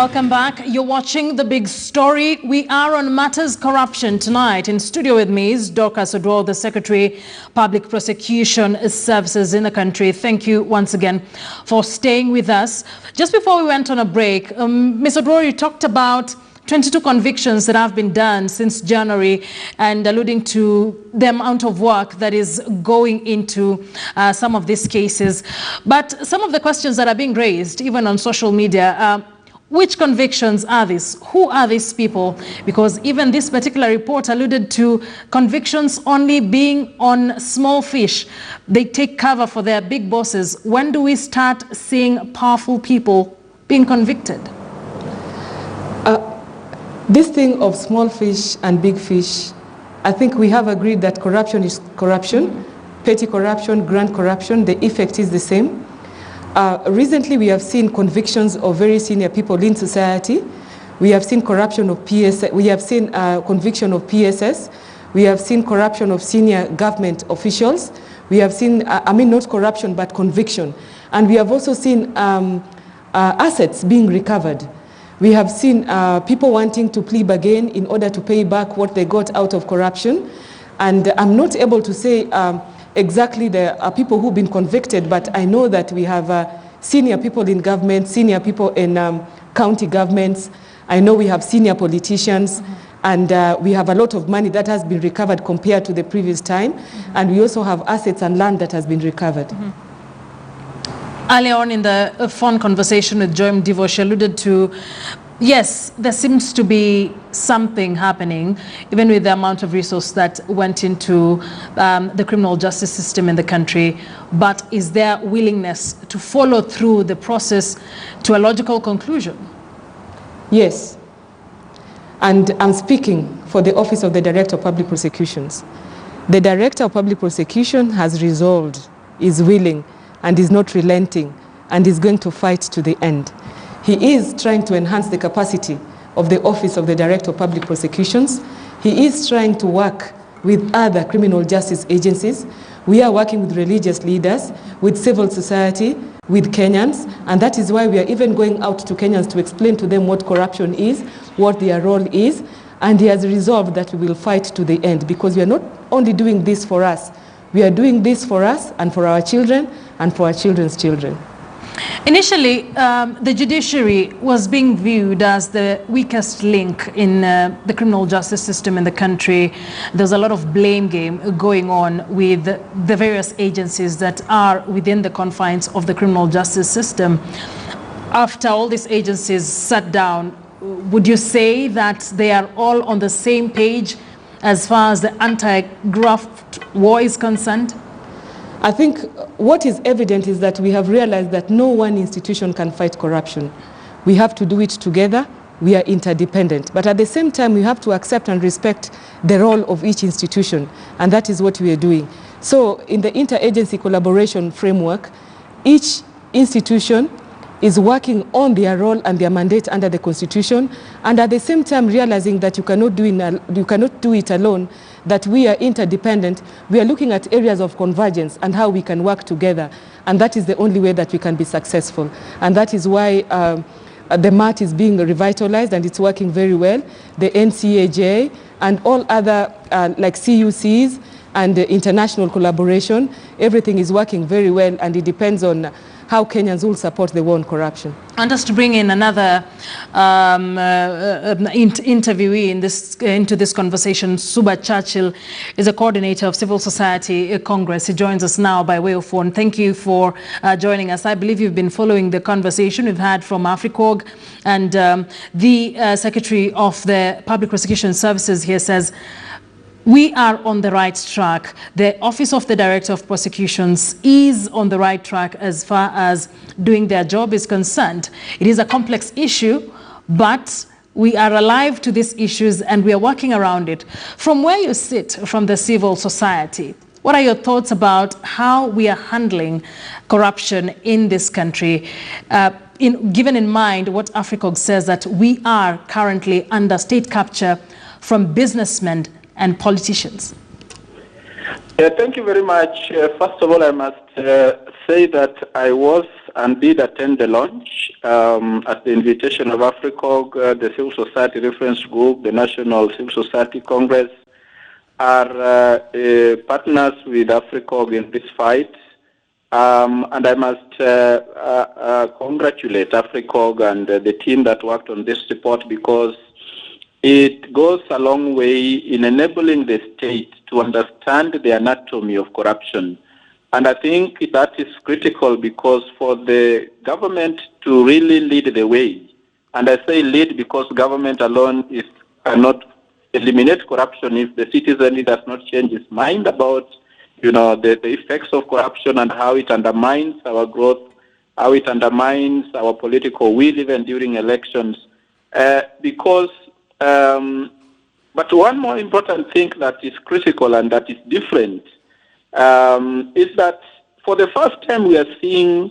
Welcome back. You're watching The Big Story. We are on Matters Corruption tonight. In studio with me is Dorcas Odwal, the Secretary, Public Prosecution Services in the country. Thank you once again for staying with us. Just before we went on a break, Ms. Odwal, you talked about 22 convictions that have been done since January and alluding to the amount of work that is going into some of these cases. But some of the questions that are being raised, even on social media, which convictions are these? Who are these people? Because even this particular report alluded to convictions only being on small fish. They take cover for their big bosses. When do we start seeing powerful people being convicted? This thing of small fish and big fish, I think we have agreed that corruption is corruption, petty corruption, grand corruption, the effect is the same. Recently, we have seen convictions of very senior people in society. We have seen corruption of PSS. We have seen conviction of PSS. We have seen corruption of senior government officials. We have seen, not corruption, but conviction. And we have also seen assets being recovered. We have seen people wanting to plea bargain in order to pay back what they got out of corruption. And I'm not able to say exactly there are people who've been convicted, but I know that we have senior people in government, senior people in county governments. I know we have senior politicians, and we have a lot of money that has been recovered compared to the previous time. And we also have assets and land that has been recovered. Earlier on in the phone conversation with Joy Mdivo, she alluded to, yes, there seems to be something happening, even with the amount of resource that went into the criminal justice system in the country. But is there willingness to follow through the process to a logical conclusion? Yes. And I'm speaking for the Office of the Director of Public Prosecutions. The Director of Public Prosecution has resolved, is willing, and is not relenting, and is going to fight to the end. He is trying to enhance the capacity of the Office of the Director of Public Prosecutions. He is trying to work with other criminal justice agencies. We are working with religious leaders, with civil society, with Kenyans, and that is why we are even going out to Kenyans to explain to them what corruption is, what their role is, and he has resolved that we will fight to the end, because we are not only doing this for us, we are doing this for us and for our children and for our children's children. Initially, the judiciary was being viewed as the weakest link in the criminal justice system in the country. There's a lot of blame game going on with the various agencies that are within the confines of the criminal justice system. After all these agencies sat down, would you say that they are all on the same page as far as the anti-graft war is concerned? I think what is evident is that we have realized that no one institution can fight corruption. We have to do it together. We are interdependent. But at the same time, we have to accept and respect the role of each institution, and that is what we are doing. So in the interagency collaboration framework, each institution is working on their role and their mandate under the Constitution, and at the same time realizing that you cannot do it alone, that we are interdependent. We are looking at areas of convergence and how we can work together, and that is the only way that we can be successful. And that is why the MAT is being revitalized, and it's working very well. The NCAJ and all other like CUCs and international collaboration, everything is working very well, and it depends on how Kenyans will support the war on corruption. And just to bring in another interviewee into this conversation, Suba Churchill is a coordinator of Civil Society Congress. He joins us now by way of phone. Thank you for joining us. I believe you've been following the conversation we've had from AfriCorg, and the Secretary of the Public Prosecution Services here says, we are on the right track. The Office of the Director of Prosecutions is on the right track as far as doing their job is concerned. It is a complex issue, but we are alive to these issues and we are working around it. From where you sit, from the civil society, what are your thoughts about how we are handling corruption in this country, given in mind what AfriCorg says that we are currently under state capture from businessmen and politicians? Thank you very much. First of all, I must say that I was and did attend the launch, at the invitation of AFRICOG, the Civil Society Reference Group, the National Civil Society Congress, are partners with AFRICOG in this fight. And I must congratulate AFRICOG and the team that worked on this report, because it goes a long way in enabling the state to understand the anatomy of corruption. And I think that is critical, because for the government to really lead the way, and I say lead because government alone cannot eliminate corruption if the citizen does not change his mind about the effects of corruption and how it undermines our growth, how it undermines our political will even during elections. But one more important thing that is critical and that is different is that for the first time we are seeing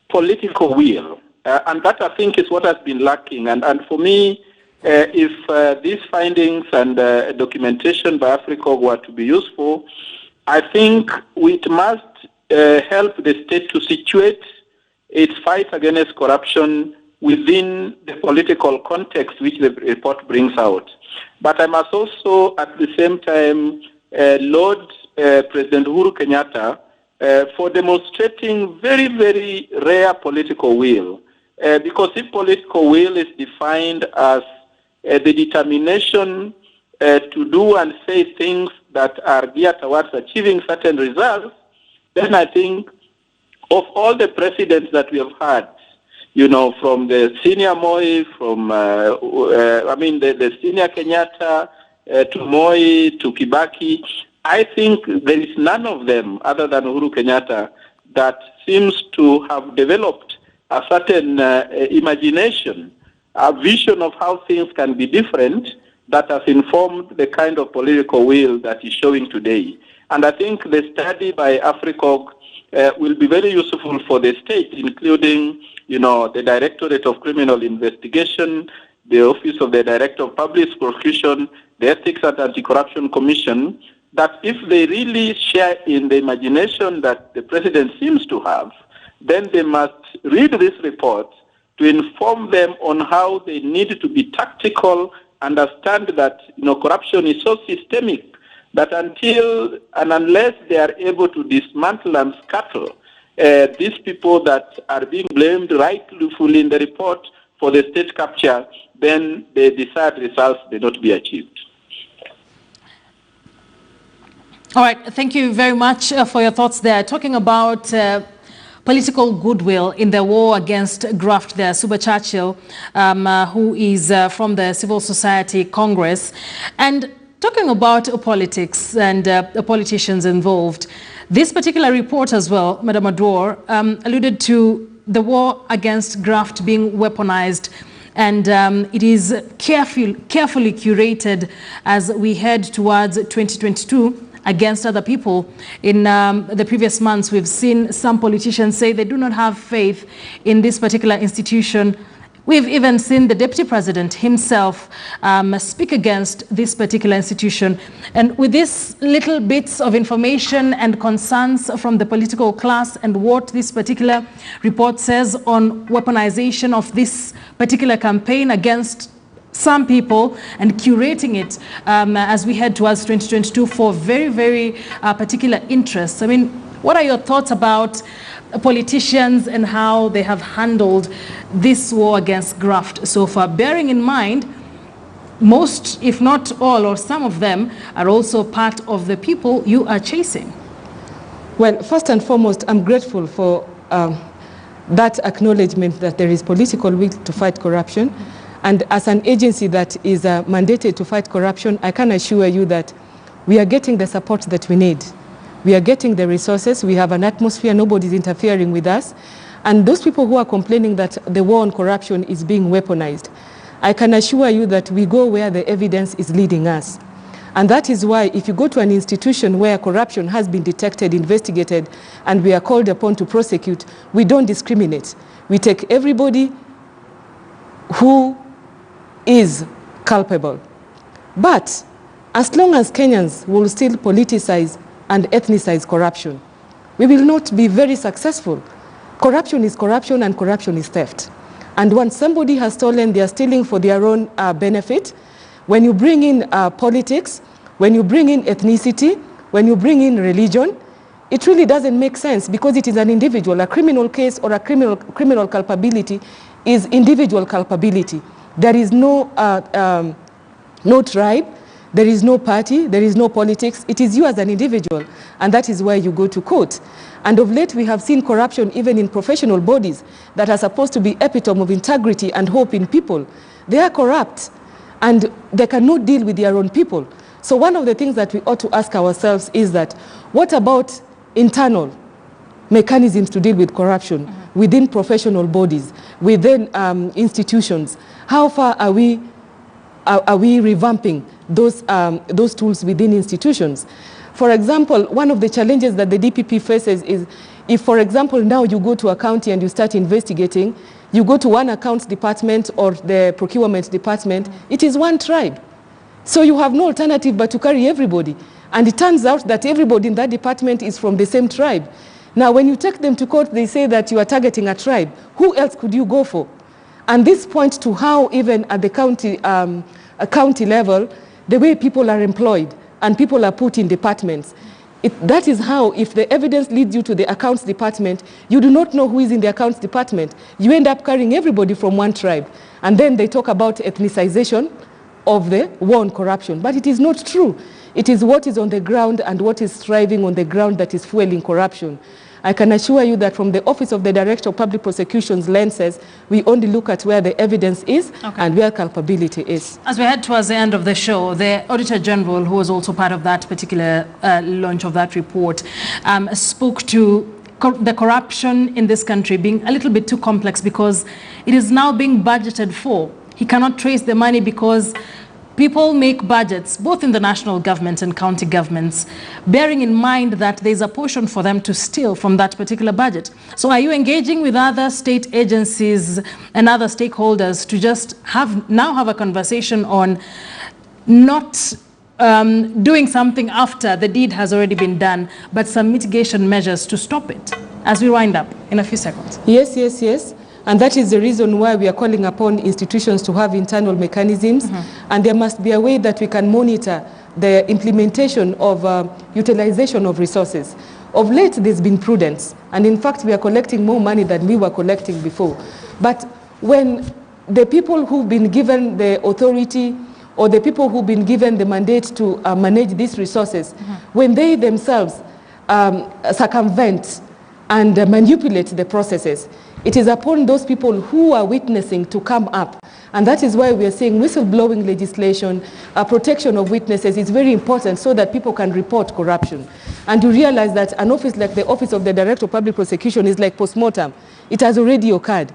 political will, and that I think is what has been lacking. And for me, if these findings and documentation by AFRICOG were to be useful, I think it must help the state to situate its fight against corruption within the political context which the report brings out. But I must also, at the same time, laud President Uhuru Kenyatta for demonstrating very, very rare political will. Because if political will is defined as the determination to do and say things that are geared towards achieving certain results, then I think of all the presidents that we have had, from the senior Moi, from, the senior Kenyatta, to Moi, to Kibaki, I think there is none of them other than Uhuru Kenyatta that seems to have developed a certain imagination, a vision of how things can be different that has informed the kind of political will that is showing today. And I think the study by AFRICOG will be very useful for the state, including, the Directorate of Criminal Investigation, the Office of the Director of Public Prosecution, the Ethics and Anti-Corruption Commission, that if they really share in the imagination that the president seems to have, then they must read this report to inform them on how they need to be tactical, understand that corruption is so systemic that until and unless they are able to dismantle and scuttle these people that are being blamed rightfully in the report for the state capture, then the desired results may not be achieved. All right, thank you very much for your thoughts there. Talking about political goodwill in the war against graft there, Suba Churchill, who is from the Civil Society Congress, and talking about politics and politicians involved. This particular report as well, Madam Adwar, alluded to the war against graft being weaponized, and it is carefully curated as we head towards 2022 against other people. In the previous months, we've seen some politicians say they do not have faith in this particular institution. We've even seen the Deputy President himself speak against this particular institution. And with these little bits of information and concerns from the political class and what this particular report says on weaponization of this particular campaign against some people and curating it as we head towards 2022 for very, very particular interests. I mean, what are your thoughts about politicians and how they have handled this war against graft so far, bearing in mind most, if not all, or some of them are also part of the people you are chasing? Well, first and foremost, I'm grateful for that acknowledgement that there is political will to fight corruption. And as an agency that is mandated to fight corruption, I can assure you that we are getting the support that we need. We are getting the resources. We have an atmosphere. Nobody's interfering with us. And those people who are complaining that the war on corruption is being weaponized, I can assure you that we go where the evidence is leading us. And that is why if you go to an institution where corruption has been detected, investigated, and we are called upon to prosecute, we don't discriminate. We take everybody who is culpable. But as long as Kenyans will still politicize and ethnicize corruption, we will not be very successful. Corruption is corruption, and corruption is theft. And once somebody has stolen, they are stealing for their own benefit. When you bring in politics, when you bring in ethnicity, when you bring in religion, it really doesn't make sense, because it is an individual. A criminal case or a criminal culpability is individual culpability. There is no tribe, there is no party, there is no politics. It is you as an individual, and that is why you go to court. And of late, we have seen corruption even in professional bodies that are supposed to be epitome of integrity and hope in people. They are corrupt, and they cannot deal with their own people. So one of the things that we ought to ask ourselves is that, what about internal mechanisms to deal with corruption within professional bodies, within institutions? How far are we revamping those tools within institutions? For example, one of the challenges that the DPP faces is, if, for example, now you go to a county and you start investigating, you go to one accounts department or the procurement department, it is one tribe. So you have no alternative but to carry everybody. And it turns out that everybody in that department is from the same tribe. Now, when you take them to court, they say that you are targeting a tribe. Who else could you go for? And this points to how, even at the county level, the way people are employed and people are put in departments. That is how, if the evidence leads you to the accounts department, you do not know who is in the accounts department. You end up carrying everybody from one tribe. And then they talk about ethnicization of the war on corruption. But it is not true. It is what is on the ground and what is thriving on the ground that is fueling corruption. I can assure you that from the Office of the Director of Public Prosecution's lenses, we only look at where the evidence is and where culpability is. As we head towards the end of the show, the Auditor General, who was also part of that particular launch of that report, spoke to the corruption in this country being a little bit too complex because it is now being budgeted for. He cannot trace the money because people make budgets, both in the national government and county governments, bearing in mind that there's a portion for them to steal from that particular budget. So are you engaging with other state agencies and other stakeholders to just have a conversation on not doing something after the deed has already been done, but some mitigation measures to stop it? As we wind up in a few seconds. Yes, yes, yes. And that is the reason why we are calling upon institutions to have internal mechanisms. And there must be a way that we can monitor the implementation of utilization of resources. Of late, there's been prudence. And in fact, we are collecting more money than we were collecting before. But when the people who've been given the authority or the people who've been given the mandate to manage these resources, when they themselves circumvent and manipulate the processes, it is upon those people who are witnessing to come up. And that is why we are saying whistleblowing legislation, protection of witnesses is very important so that people can report corruption. And to realize that an office like the Office of the Director of Public Prosecution is like post-mortem. It has already occurred.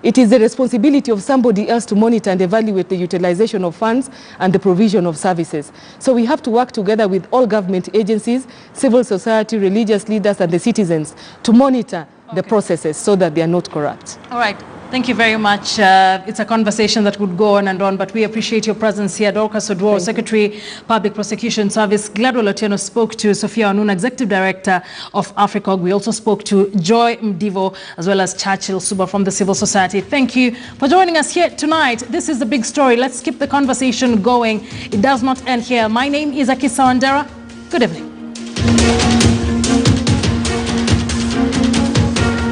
It is the responsibility of somebody else to monitor and evaluate the utilization of funds and the provision of services. So we have to work together with all government agencies, civil society, religious leaders, and the citizens to monitor the processes so that they are not corrupt. All right. Thank you very much. It's a conversation that would go on and on, but we appreciate your presence here. Dorcas Odwor, Secretary, Public Prosecution Service. Gladwell Otieno spoke to Sophia Onuna, Executive Director of AFRICOG. We also spoke to Joy Mdivo, as well as Churchill Suba from the civil society. Thank you for joining us here tonight. This is the big story. Let's keep the conversation going. It does not end here. My name is Akisa Wandera. Good evening.